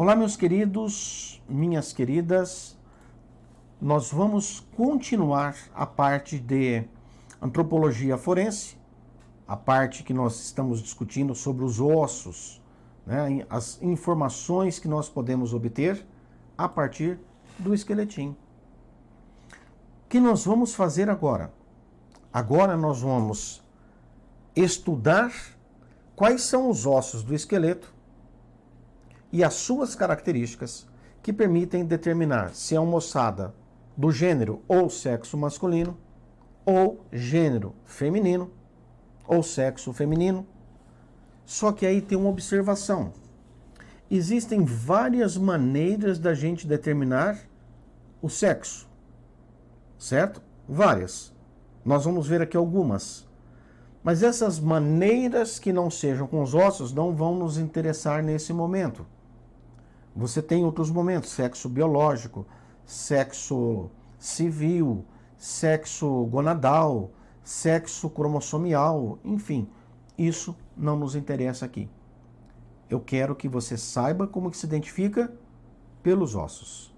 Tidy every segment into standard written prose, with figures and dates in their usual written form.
Olá, meus queridos, minhas queridas. Nós vamos continuar a parte de antropologia forense, a parte que nós estamos discutindo sobre os ossos, né, as informações que nós podemos obter a partir do esqueletinho. O que nós vamos fazer agora? Agora nós vamos estudar quais são os ossos do esqueleto e as suas características que permitem determinar se é uma ossada do gênero ou sexo masculino, ou gênero feminino, ou sexo feminino. Só que aí tem uma observação. Existem várias maneiras da gente determinar o sexo, certo? Várias. Nós vamos ver aqui algumas. Mas essas maneiras que não sejam com os ossos não vão nos interessar nesse momento. Você tem outros momentos, sexo biológico, sexo civil, sexo gonadal, sexo cromossomial, enfim, isso não nos interessa aqui. Eu quero que você saiba como que se identifica pelos ossos.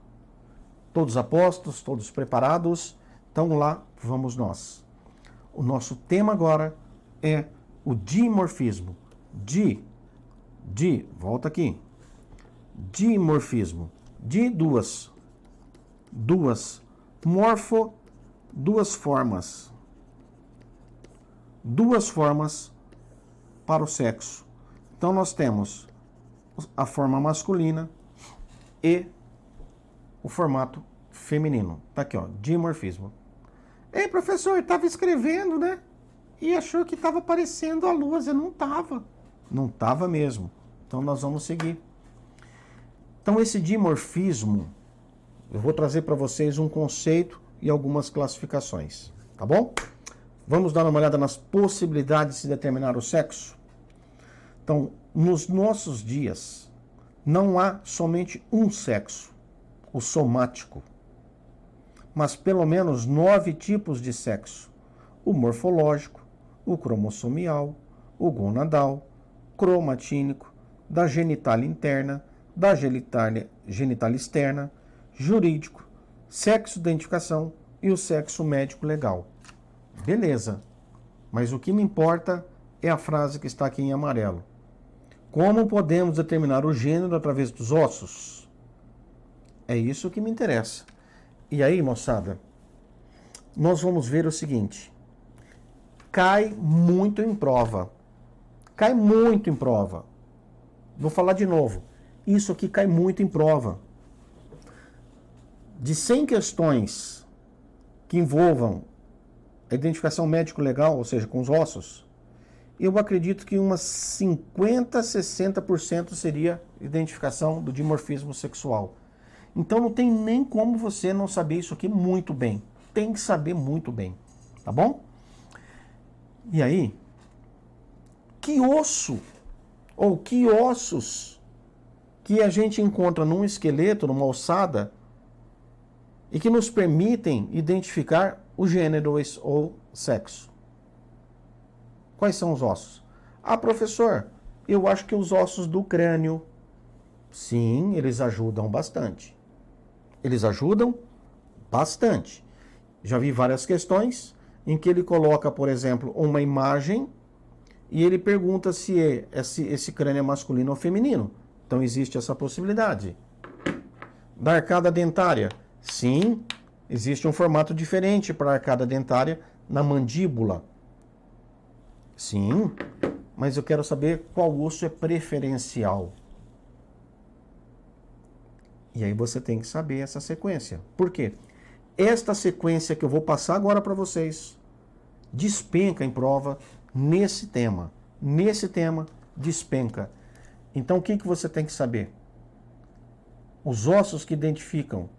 Todos apostos, todos preparados? Então lá vamos nós. O nosso tema agora é o dimorfismo. Volta aqui. Dimorfismo. Duas morfo, duas formas. Duas formas para o sexo. Então nós temos a forma masculina e o formato feminino. Tá aqui, ó, dimorfismo. Ei, professor, estava escrevendo, né? E achou que estava aparecendo a luz, e não estava. Não estava mesmo. Então nós vamos seguir. Então esse dimorfismo, eu vou trazer para vocês um conceito e algumas classificações, tá bom? Vamos dar uma olhada nas possibilidades de se determinar o sexo? Então, nos nossos dias, não há somente um sexo, o somático, mas pelo menos 9 tipos de sexo: o morfológico, o cromossomial, o gonadal, cromatínico, da genitália interna, da genitália externa, jurídico, sexo identificação e o sexo médico legal. Beleza, mas o que me importa é a frase que está aqui em amarelo. Como podemos determinar o gênero através dos ossos? É isso que me interessa. E aí, moçada, nós vamos ver o seguinte. Cai muito em prova. Cai muito em prova. Vou falar de novo. Isso aqui cai muito em prova. De 100 questões que envolvam a identificação médico-legal, ou seja, com os ossos, eu acredito que umas 50%, 60% seria identificação do dimorfismo sexual. Então não tem nem como você não saber isso aqui muito bem. Tem que saber muito bem, tá bom? E aí, que osso ou que ossos que a gente encontra num esqueleto, numa ossada, e que nos permitem identificar o gênero ou sexo? Quais são os ossos? Ah, professor, eu acho que os ossos do crânio. Sim, eles ajudam bastante. Eles ajudam bastante. Já vi várias questões em que ele coloca, por exemplo, uma imagem e ele pergunta se esse crânio é masculino ou feminino. Então existe essa possibilidade. Da arcada dentária. Sim, existe um formato diferente para a arcada dentária na mandíbula. Sim, mas eu quero saber qual osso é preferencial. E aí você tem que saber essa sequência. Por quê? Esta sequência que eu vou passar agora para vocês despenca em prova nesse tema. Nesse tema, despenca. Então o que você tem que saber? Os ossos que identificam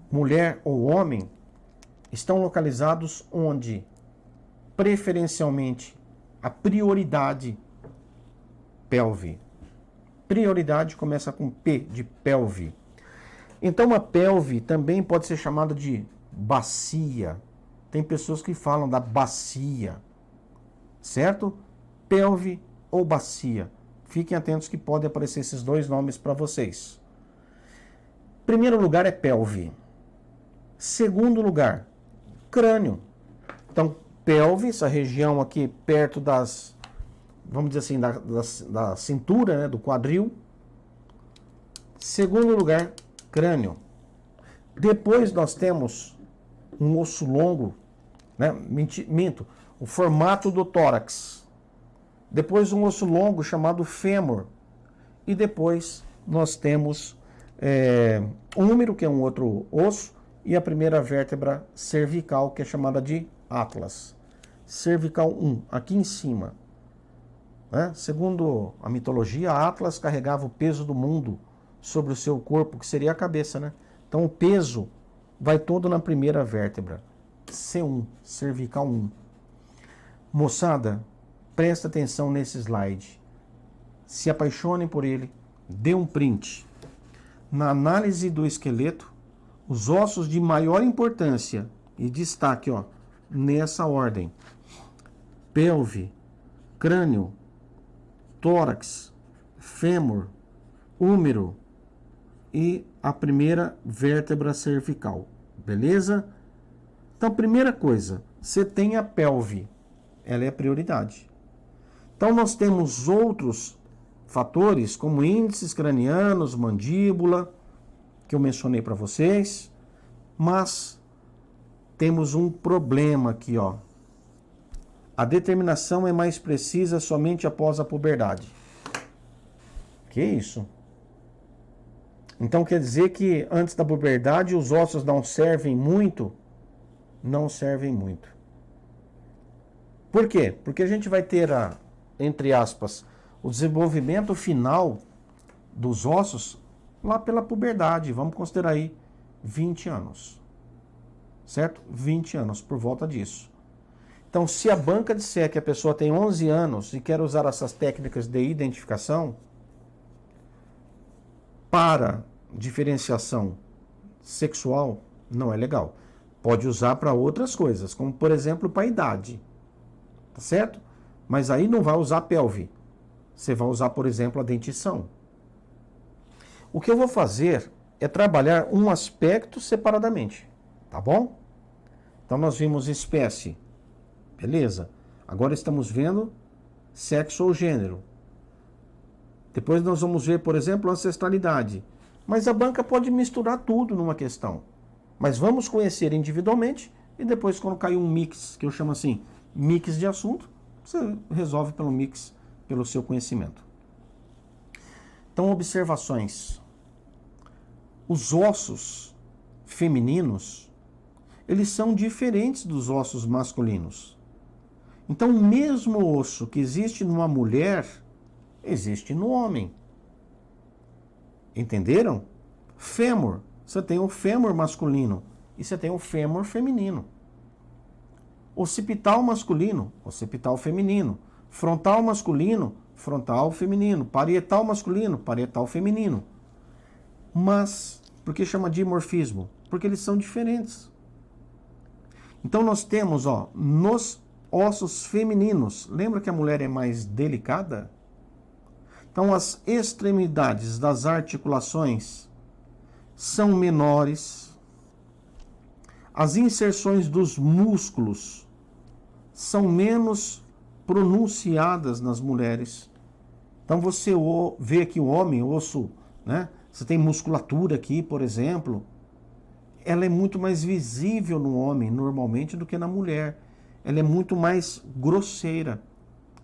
mulher ou homem estão localizados onde, preferencialmente, a prioridade, pelve. Prioridade começa com P, de pelve. Então a pelve também pode ser chamada de bacia. Tem pessoas que falam da bacia, certo? Pelve ou bacia. Fiquem atentos que pode aparecer esses dois nomes para vocês. Primeiro lugar é pelve. Segundo lugar, crânio. Então, pelve, essa região aqui perto das, vamos dizer assim, da cintura, né, do quadril. Segundo lugar, crânio. Depois nós temos um osso longo, né, minto, o formato do tórax. Depois um osso longo chamado fêmur. E depois nós temos úmero, que é um outro osso, e a primeira vértebra cervical, que é chamada de atlas. Cervical 1, aqui em cima. Né? Segundo a mitologia, Atlas carregava o peso do mundo sobre o seu corpo, que seria a cabeça, né? Então o peso vai todo na primeira vértebra. C1, cervical 1. Moçada, presta atenção nesse slide. Se apaixonem por ele, dê um print. Na análise do esqueleto, os ossos de maior importância e destaque, ó, nessa ordem: pelve, crânio, tórax, fêmur, úmero e a primeira vértebra cervical. Beleza? Então, primeira coisa, você tem a pelve. Ela é a prioridade. Então, nós temos outros fatores, como índices cranianos, mandíbula, que eu mencionei para vocês, mas temos um problema aqui, ó. A determinação é mais precisa somente após a puberdade. Que isso? Então quer dizer que antes da puberdade os ossos não servem muito? Não servem muito. Por quê? Porque a gente vai ter, entre aspas, o desenvolvimento final dos ossos lá pela puberdade. Vamos considerar aí 20 anos. Certo? 20 anos, por volta disso. Então, se a banca disser que a pessoa tem 11 anos e quer usar essas técnicas de identificação para diferenciação sexual, não é legal. Pode usar para outras coisas, como por exemplo para a idade. Tá certo? Mas aí não vai usar a pelve. Você vai usar, por exemplo, a dentição. O que eu vou fazer é trabalhar um aspecto separadamente. Tá bom? Então nós vimos espécie. Beleza? Agora estamos vendo sexo ou gênero. Depois nós vamos ver, por exemplo, ancestralidade. Mas a banca pode misturar tudo numa questão. Mas vamos conhecer individualmente e depois, quando cair um mix, que eu chamo assim, mix de assunto, você resolve pelo mix, pelo seu conhecimento. Então, observações. Os ossos femininos, eles são diferentes dos ossos masculinos. Então, o mesmo osso que existe numa mulher, existe no homem. Entenderam? Fêmur. Você tem o fêmur masculino e você tem o fêmur feminino. Occipital masculino, occipital feminino. Frontal masculino, frontal feminino. Parietal masculino, parietal feminino. Mas, por que chama dimorfismo? Porque eles são diferentes. Então nós temos, ó, nos ossos femininos, lembra que a mulher é mais delicada? Então as extremidades das articulações são menores, as inserções dos músculos são menos pronunciadas nas mulheres. Então você vê que o homem, o osso, né? Você tem musculatura aqui, por exemplo, ela é muito mais visível no homem, normalmente, do que na mulher. Ela é muito mais grosseira.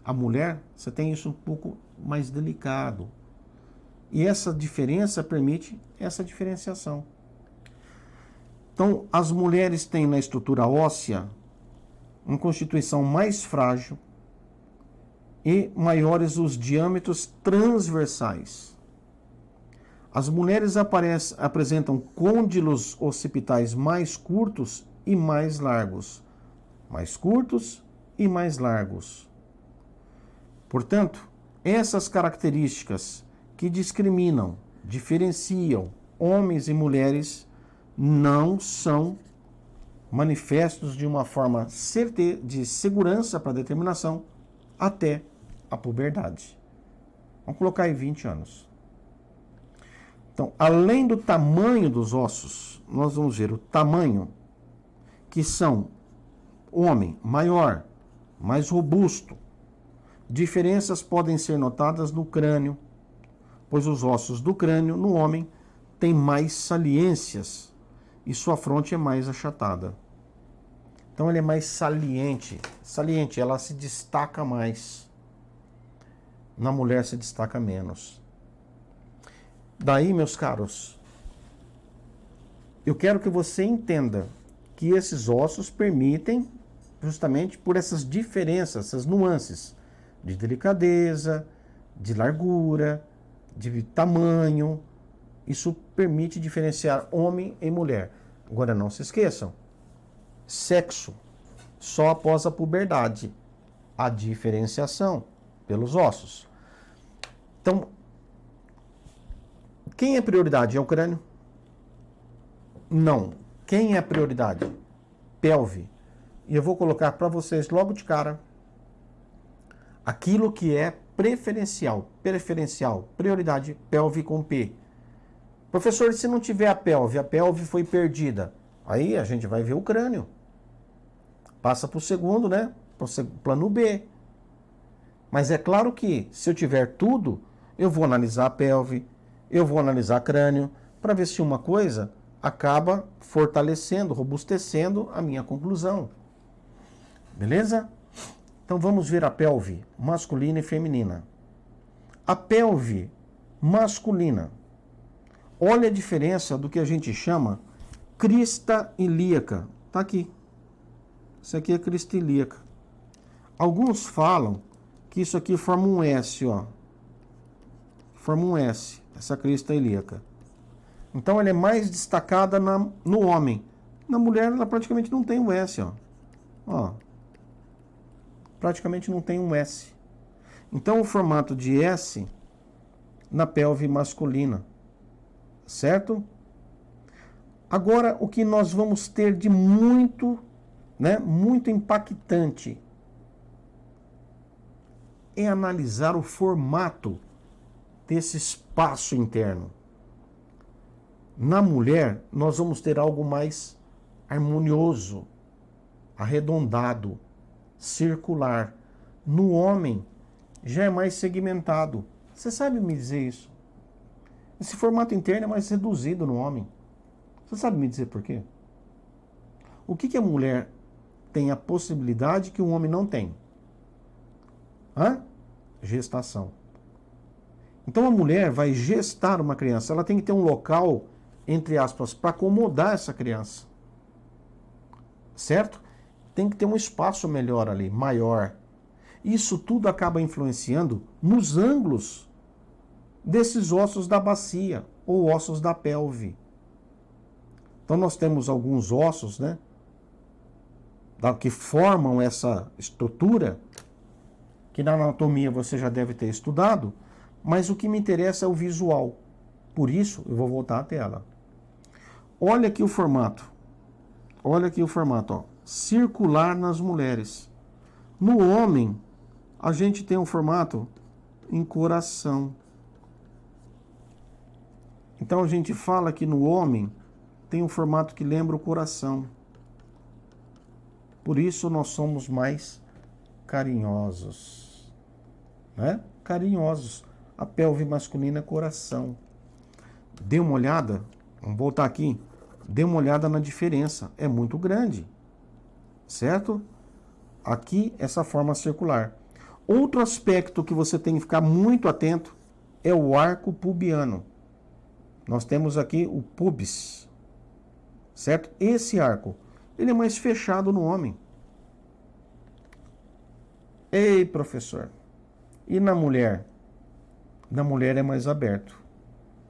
A mulher, você tem isso um pouco mais delicado. E essa diferença permite essa diferenciação. Então, as mulheres têm na estrutura óssea uma constituição mais frágil e maiores os diâmetros transversais. As mulheres apresentam côndilos occipitais mais curtos e mais largos. Mais curtos e mais largos. Portanto, essas características que discriminam, diferenciam homens e mulheres não são manifestos de uma forma de segurança para determinação até a puberdade. Vamos colocar aí 20 anos. Então, além do tamanho dos ossos, nós vamos ver o tamanho, que são homem maior, mais robusto. Diferenças podem ser notadas no crânio, pois os ossos do crânio no homem têm mais saliências e sua fronte é mais achatada. Então ele é mais saliente, ela se destaca mais. Na mulher se destaca menos. Daí, meus caros, eu quero que você entenda que esses ossos permitem, justamente por essas diferenças, essas nuances de delicadeza, de largura, de tamanho, isso permite diferenciar homem e mulher. Agora não se esqueçam, sexo só após a puberdade, a diferenciação pelos ossos. Então, quem é prioridade? É o crânio? Não. Quem é a prioridade? Pelve. E eu vou colocar para vocês logo de cara aquilo que é preferencial, prioridade, pelve com P. Professor, se não tiver a pelve foi perdida. Aí a gente vai ver o crânio. Passa para o segundo, né? Plano B. Mas é claro que, se eu tiver tudo, eu vou analisar a pelve, eu vou analisar crânio, para ver se uma coisa acaba fortalecendo, robustecendo a minha conclusão. Beleza? Então vamos ver a pelve masculina e feminina. A pelve masculina. Olha a diferença do que a gente chama crista ilíaca. Tá aqui. Isso aqui é crista ilíaca. Alguns falam que isso aqui forma um S, ó. Forma um S, essa crista ilíaca. Então ela é mais destacada no homem. Na mulher ela praticamente não tem um S, ó. Ó. Praticamente não tem um S. Então o formato de S na pelve masculina. Certo? Agora o que nós vamos ter de muito, né, muito impactante é analisar o formato desse espaço interno. Na mulher, nós vamos ter algo mais harmonioso, arredondado, circular. No homem, já é mais segmentado. Você sabe me dizer isso? Esse formato interno é mais reduzido no homem. Você sabe me dizer por quê? O que a mulher tem a possibilidade que o homem não tem? Gestação. Então a mulher vai gestar uma criança, ela tem que ter um local, entre aspas, para acomodar essa criança. Certo? Tem que ter um espaço melhor ali, maior. Isso tudo acaba influenciando nos ângulos desses ossos da bacia ou ossos da pelve. Então nós temos alguns ossos, né, que formam essa estrutura, que na anatomia você já deve ter estudado, mas o que me interessa é o visual. Por isso, eu vou voltar à tela. Olha aqui o formato. Olha aqui o formato, ó. Circular nas mulheres. No homem, a gente tem um formato em coração. Então a gente fala que no homem tem um formato que lembra o coração. Por isso nós somos mais carinhosos, né? Carinhosos. A pelve masculina é coração. Dê uma olhada, vamos voltar aqui. Dê uma olhada na diferença, é muito grande, certo? Aqui essa forma circular. Outro aspecto que você tem que ficar muito atento é o arco pubiano. Nós temos aqui o pubis, certo? Esse arco, ele é mais fechado no homem. Ei, professor, e na mulher? Na mulher é mais aberto,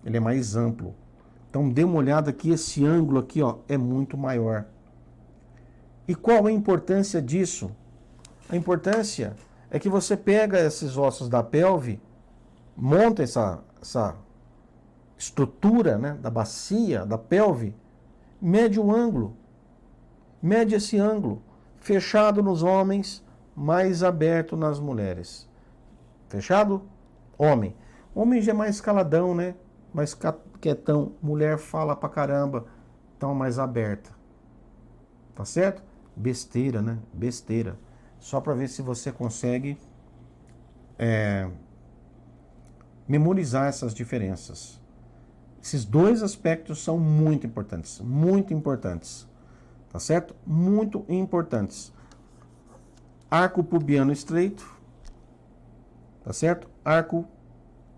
ele é mais amplo. Então dê uma olhada aqui, esse ângulo aqui, ó, é muito maior. E qual a importância disso? A importância é que você pega esses ossos da pelve, monta essa estrutura, né, da bacia, da pelve, mede o ângulo. Mede esse ângulo. Fechado nos homens, mais aberto nas mulheres. Fechado? Homem. Homem já é mais caladão, né? Mais quietão. Mulher fala pra caramba. Então mais aberta. Tá certo? Besteira, né? Besteira. Só pra ver se você consegue memorizar essas diferenças. Esses dois aspectos são muito importantes. Muito importantes. Tá certo? Muito importantes. Arco pubiano estreito. Tá certo? Arco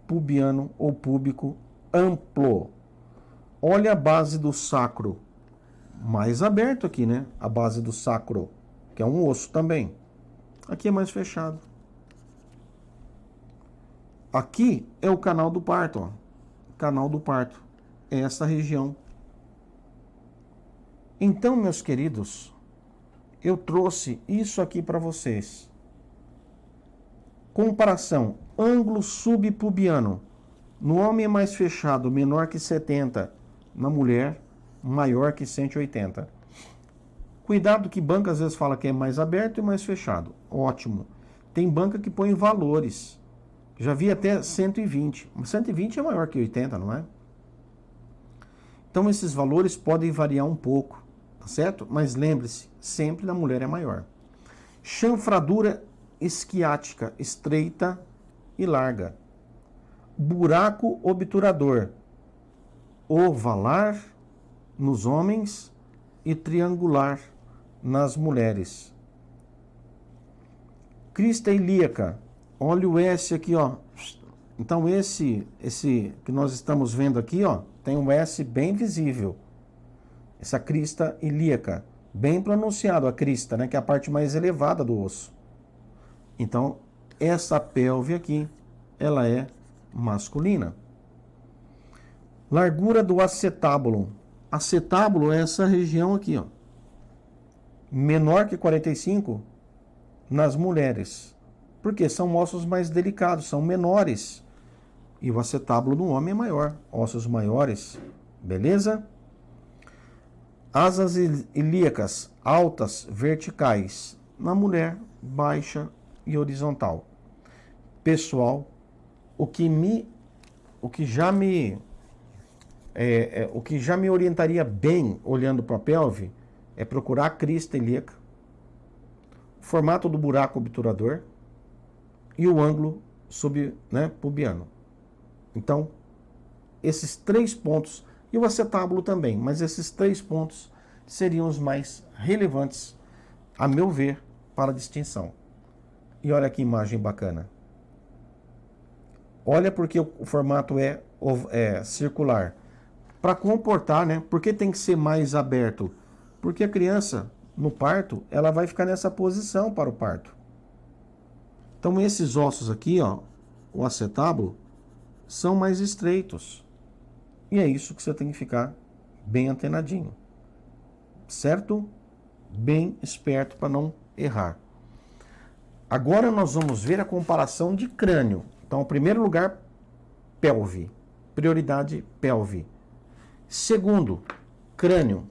pubiano ou púbico amplo. Olha a base do sacro. Mais aberto aqui, né? A base do sacro, que é um osso também. Aqui é mais fechado. Aqui é o canal do parto, ó. Canal do parto. É essa região. Então, meus queridos, eu trouxe isso aqui para vocês. Comparação. Ângulo subpubiano. No homem é mais fechado, menor que 70. Na mulher, maior que 180. Cuidado que banca às vezes fala que é mais aberto e mais fechado. Ótimo. Tem banca que põe valores. Já vi até 120. 120 é maior que 80, não é? Então esses valores podem variar um pouco, tá certo? Mas lembre-se, sempre na mulher é maior. Chanfradura esquiática, estreita e larga. Buraco obturador, ovalar nos homens e triangular nas mulheres. Crista ilíaca, olha o S aqui, ó. Então esse que nós estamos vendo aqui, ó, tem um S bem visível. Essa crista ilíaca, bem pronunciado a crista, né, que é a parte mais elevada do osso. Então, essa pelve aqui, ela é masculina. Largura do acetábulo. Acetábulo é essa região aqui, ó. Menor que 45 nas mulheres. Porque são ossos mais delicados, são menores. E o acetábulo no homem é maior, ossos maiores. Beleza? Asas ilíacas, altas, verticais. Na mulher, baixa e horizontal. Pessoal, o que já me orientaria bem olhando para a pelve é procurar a crista ilíaca, o formato do buraco obturador e o ângulo pubiano. Então, esses 3 pontos, e o acetábulo também, mas esses 3 pontos seriam os mais relevantes, a meu ver, para a distinção. E olha que imagem bacana. Olha porque o formato é circular. Para comportar, né? Por que tem que ser mais aberto? Porque a criança, no parto, ela vai ficar nessa posição para o parto. Então, esses ossos aqui, ó, o acetábulo, são mais estreitos. E é isso que você tem que ficar bem antenadinho. Certo? Bem esperto para não errar. Agora nós vamos ver a comparação de crânio. Então, em primeiro lugar, pelve. Prioridade, pelve. Segundo, crânio.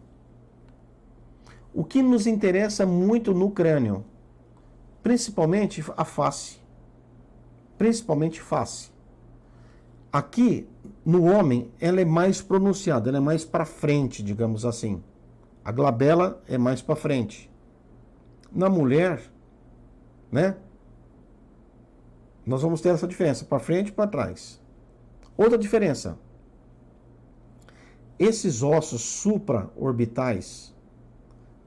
O que nos interessa muito no crânio? Principalmente a face. Principalmente face. Aqui, no homem, ela é mais pronunciada, ela é mais para frente, digamos assim. A glabela é mais para frente. Na mulher, né? Nós vamos ter essa diferença, para frente e para trás. Outra diferença. Esses ossos supraorbitais,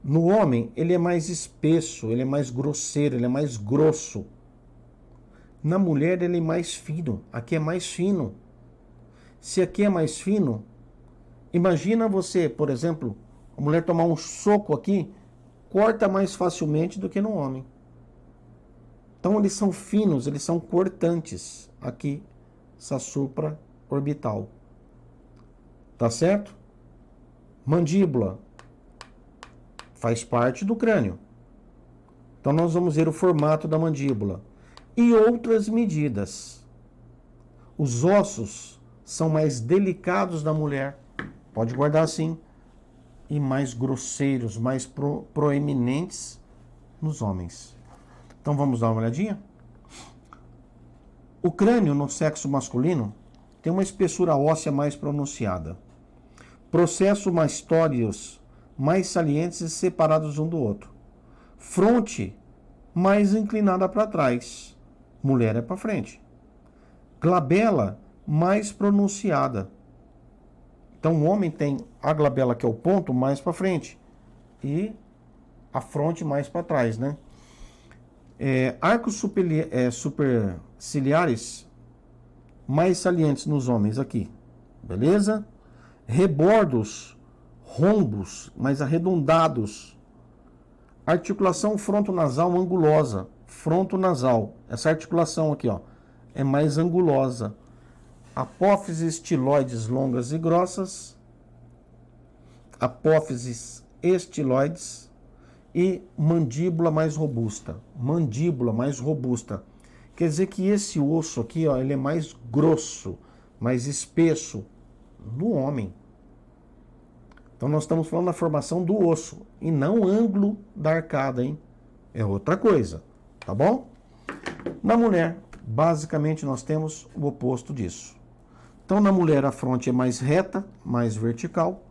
no homem, ele é mais espesso, ele é mais grosseiro, ele é mais grosso. Na mulher, ele é mais fino. Aqui é mais fino. Se aqui é mais fino, imagina você, por exemplo, a mulher tomar um soco aqui, corta mais facilmente do que no homem. Então, eles são finos, eles são cortantes. Aqui, essa supraorbital. Tá certo? Mandíbula faz parte do crânio. Então, nós vamos ver o formato da mandíbula. E outras medidas. Os ossos são mais delicados da mulher. Pode guardar assim. E mais grosseiros, mais proeminentes nos homens. Então, vamos dar uma olhadinha? O crânio no sexo masculino tem uma espessura óssea mais pronunciada, processos mastóides mais salientes e separados um do outro, fronte mais inclinada para trás, mulher é para frente, glabela mais pronunciada. Então o homem tem a glabela, que é o ponto, mais para frente e a fronte mais para trás, né? Arcos superciliares mais salientes nos homens aqui, beleza? Rebordos, rombos mais arredondados. Articulação frontonasal angulosa, frontonasal, essa articulação aqui, ó, é mais angulosa. Apófises estiloides longas e grossas, apófises estiloides e mandíbula mais robusta. Mandíbula mais robusta. Quer dizer que esse osso aqui, ó, ele é mais grosso, mais espesso no homem. Então nós estamos falando da formação do osso e não o ângulo da arcada, hein? É outra coisa, tá bom? Na mulher, basicamente nós temos o oposto disso. Então na mulher a fronte é mais reta, mais vertical.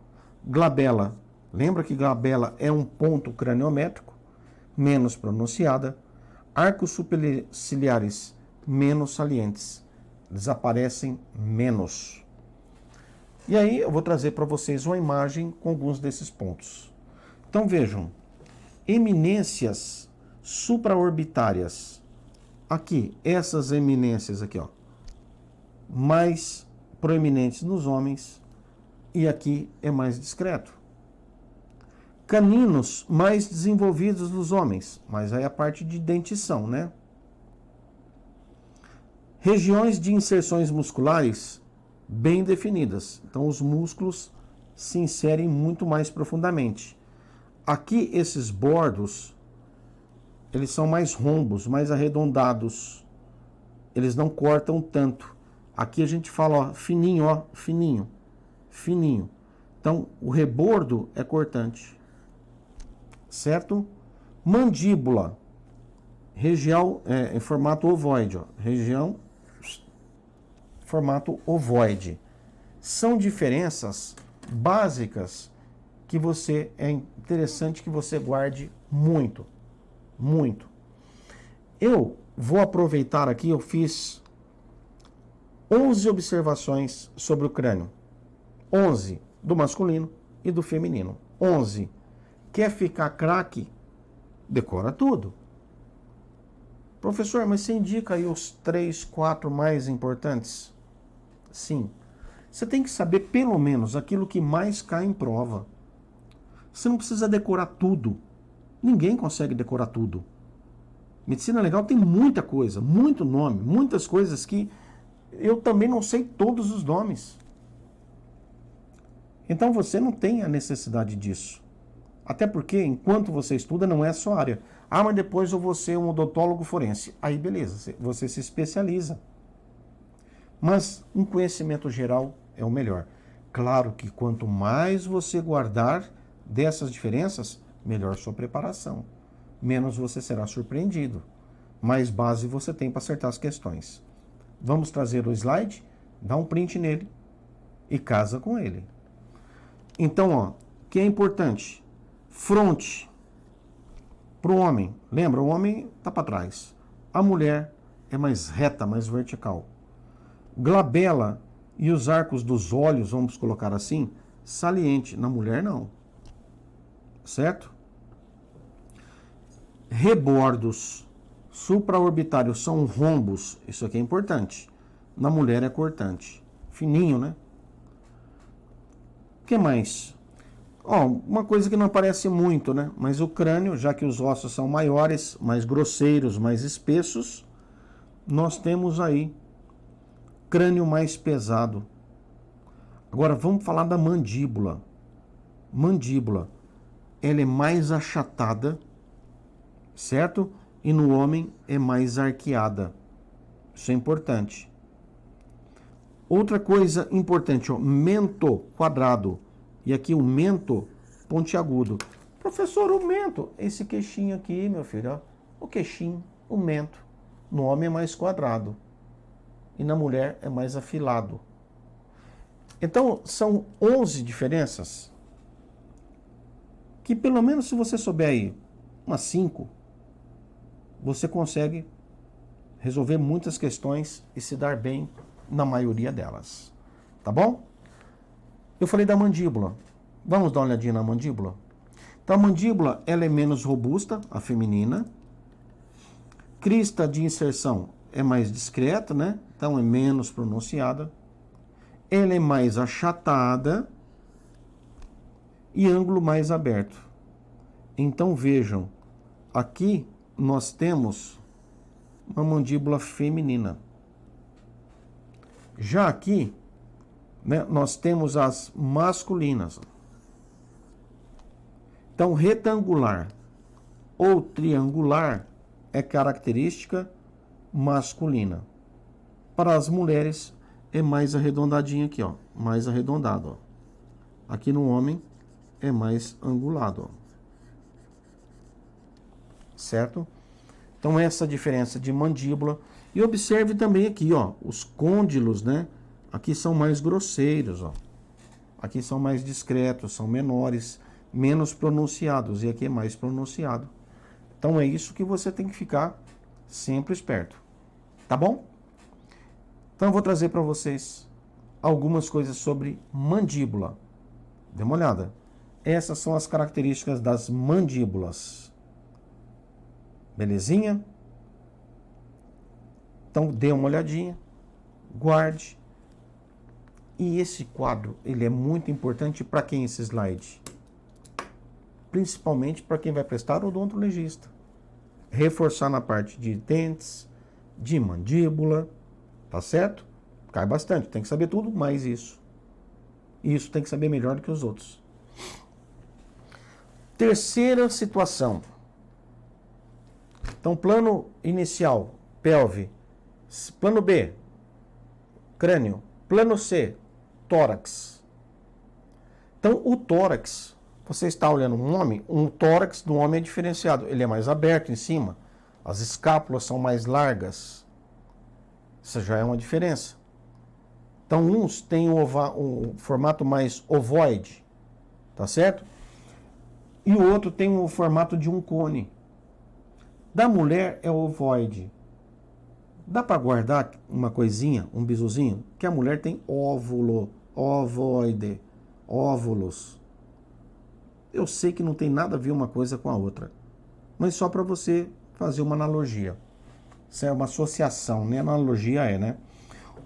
Glabela, lembra que glabela é um ponto craniométrico, menos pronunciada. Arcos superciliares menos salientes, desaparecem menos. E aí eu vou trazer para vocês uma imagem com alguns desses pontos. Então vejam, eminências supraorbitárias. Aqui, essas eminências aqui, ó, mais proeminentes nos homens, e aqui é mais discreto. Caninos mais desenvolvidos nos homens, mas aí a parte de dentição, né? Regiões de inserções musculares bem definidas. Então os músculos se inserem muito mais profundamente. Aqui esses bordos, eles são mais rombos, mais arredondados. Eles não cortam tanto. Aqui a gente fala, ó, fininho, ó, fininho, fininho. Então o rebordo é cortante. Certo? Mandíbula, região em formato ovoide, ó, região formato ovoide. São diferenças básicas que é interessante que você guarde muito, muito. Eu vou aproveitar aqui, eu fiz 11 observações sobre o crânio. 11 do masculino e do feminino. 11. Quer ficar craque? Decora tudo. Professor, mas você indica aí os 3, 4 mais importantes? Sim. Você tem que saber pelo menos aquilo que mais cai em prova. Você não precisa decorar tudo. Ninguém consegue decorar tudo. Medicina legal tem muita coisa, muito nome, muitas coisas que eu também não sei todos os nomes. Então você não tem a necessidade disso. Até porque, enquanto você estuda, não é a sua área. Ah, mas depois eu vou ser um odontólogo forense. Aí, beleza, você se especializa. Mas um conhecimento geral é o melhor. Claro que quanto mais você guardar dessas diferenças, melhor sua preparação. Menos você será surpreendido. Mais base você tem para acertar as questões. Vamos trazer o slide, dá um print nele e casa com ele. Então, ó, o que é importante? Fronte para o homem, lembra, o homem está para trás. A mulher é mais reta, mais vertical. Glabela e os arcos dos olhos, vamos colocar assim, saliente. Na mulher, não. Certo? Rebordos supraorbitários são rombos. Isso aqui é importante. Na mulher é cortante. Fininho, né? O que mais? Ó, uma coisa que não aparece muito, né? Mas o crânio, já que os ossos são maiores, mais grosseiros, mais espessos, nós temos aí crânio mais pesado. Agora vamos falar da mandíbula. Mandíbula, ela é mais achatada, certo? E no homem é mais arqueada. Isso é importante. Outra coisa importante, ó, mento quadrado. E aqui o mento pontiagudo. Professor, o mento, esse queixinho aqui, meu filho, ó, o queixinho, o mento. No homem é mais quadrado. e na mulher é mais afilado. Então, são 11 diferenças que, pelo menos se você souber aí umas 5, você consegue resolver muitas questões e se dar bem na maioria delas. Tá bom? Eu falei da mandíbula. Vamos dar uma olhadinha na mandíbula? Então, a mandíbula, ela é menos robusta, a feminina. Crista de inserção é mais discreta, né? Então, é menos pronunciada. Ela é mais achatada e ângulo mais aberto. Então, vejam, aqui nós temos uma mandíbula feminina. Já aqui, né, nós temos as masculinas. Então, retangular ou triangular é característica masculina. Para as mulheres, é mais arredondadinho aqui, ó, mais arredondado. Ó. Aqui no homem, é mais angulado. Ó. Certo? Então, essa diferença de mandíbula. E observe também aqui, ó, os côndilos, né? Aqui são mais grosseiros, ó. Aqui são mais discretos, são menores, menos pronunciados. E aqui é mais pronunciado. Então, é isso que você tem que ficar sempre esperto. Tá bom? Então, eu vou trazer para vocês algumas coisas sobre mandíbula. Dê uma olhada. Essas são as características das mandíbulas. Belezinha? Então, dê uma olhadinha, guarde. E esse quadro, ele é muito importante para quem esse slide? Principalmente para quem vai prestar odontologista. Reforçar na parte de dentes, de mandíbula, tá certo? Cai bastante, tem que saber tudo, mais isso. Isso tem que saber melhor do que os outros. Terceira situação. Então, plano inicial, pelve. Plano B, crânio. Plano C, tórax. Então, o tórax, você está olhando um homem, um tórax do homem é diferenciado. Ele é mais aberto em cima, as escápulas são mais largas. Isso já é uma diferença. Então, uns têm um formato mais ovoide, tá certo? E o outro tem o formato de um cone. Da mulher é ovoide. Dá para guardar uma coisinha, um bisuzinho? Que a mulher tem óvulo, ovoide, óvulos. Eu sei que não tem nada a ver uma coisa com a outra, mas só para você fazer uma analogia. Isso é uma associação, nem analogia é, né?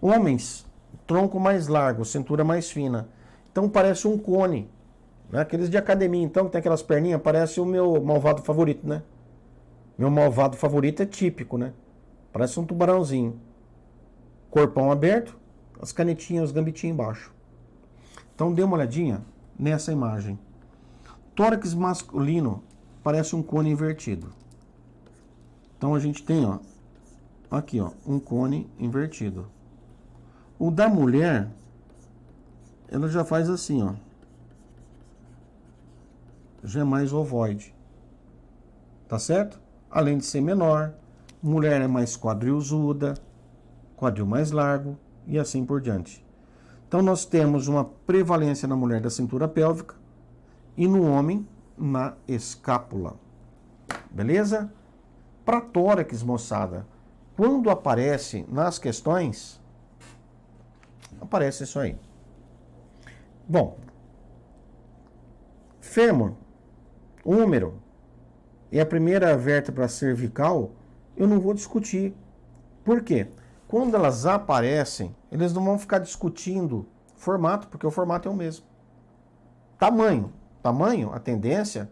Homens, tronco mais largo, cintura mais fina. Então parece um cone, né? Aqueles de academia, então, que tem aquelas perninhas, parece o meu malvado favorito, né? Meu malvado favorito é típico, né? Parece um tubarãozinho. Corpão aberto, as canetinhas, os gambitinhos embaixo. Então dê uma olhadinha nessa imagem. Tórax masculino parece um cone invertido. Então a gente tem, ó, aqui, ó, um cone invertido. O da mulher, ela já faz assim, ó. Já é mais ovoide. Tá certo? Além de ser menor, mulher é mais quadrilzuda, quadril mais largo e assim por diante. Então nós temos uma prevalência na mulher da cintura pélvica e no homem na escápula. Beleza? Para tórax, moçada, quando aparece nas questões, aparece isso aí. Bom, fêmur, húmero e a primeira vértebra cervical, eu não vou discutir. Por quê? Quando elas aparecem, eles não vão ficar discutindo formato, porque o formato é o mesmo. Tamanho, a tendência,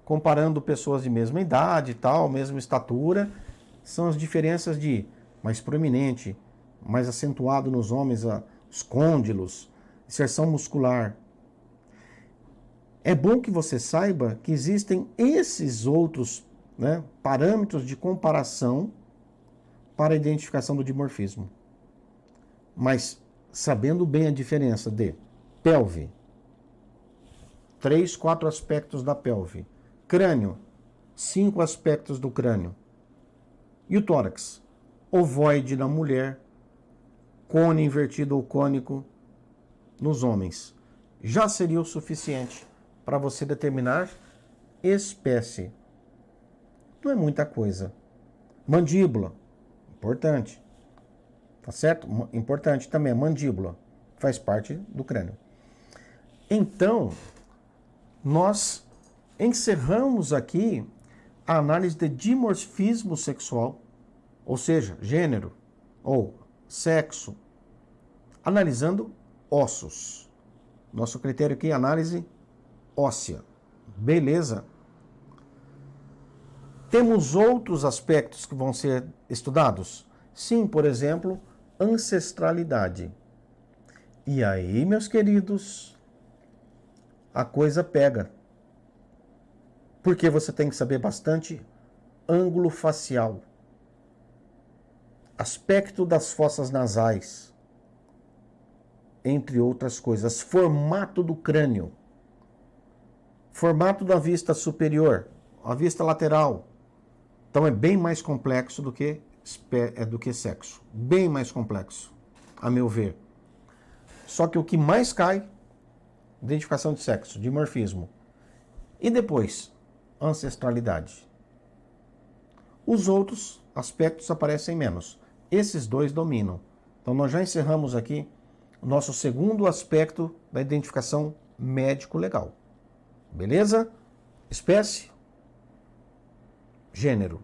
comparando pessoas de mesma idade e tal, mesma estatura, são as diferenças de mais proeminente, mais acentuado nos homens, os côndilos, inserção muscular. É bom que você saiba que existem esses outros, né, parâmetros de comparação para a identificação do dimorfismo. Mas sabendo bem a diferença de pelve, 3, 4 aspectos da pelve, crânio, 5 aspectos do crânio, e o tórax, ovoide na mulher, cone invertido ou cônico nos homens. Já seria o suficiente para você determinar espécie. Não é muita coisa. Mandíbula, importante. Tá certo? Importante também a mandíbula. Faz parte do crânio. Então, nós encerramos aqui a análise de dimorfismo sexual, ou seja, gênero ou sexo, analisando ossos. Nosso critério aqui é análise óssea. Beleza? Temos outros aspectos que vão ser estudados? Sim, por exemplo, ancestralidade. E aí, meus queridos, a coisa pega. Porque você tem que saber bastante ângulo facial, aspecto das fossas nasais, entre outras coisas, formato do crânio, formato da vista superior, a vista lateral. Então é bem mais complexo do que sexo. Bem mais complexo, a meu ver. Só que o que mais cai, identificação de sexo, dimorfismo. E depois, ancestralidade. Os outros aspectos aparecem menos. Esses dois dominam. Então nós já encerramos aqui o nosso segundo aspecto da identificação médico-legal. Beleza? Espécie, gênero.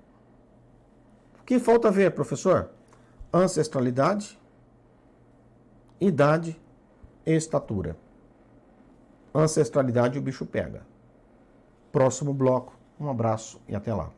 O que falta ver, professor? Ancestralidade, idade e estatura. Ancestralidade o bicho pega. Próximo bloco. Um abraço e até lá.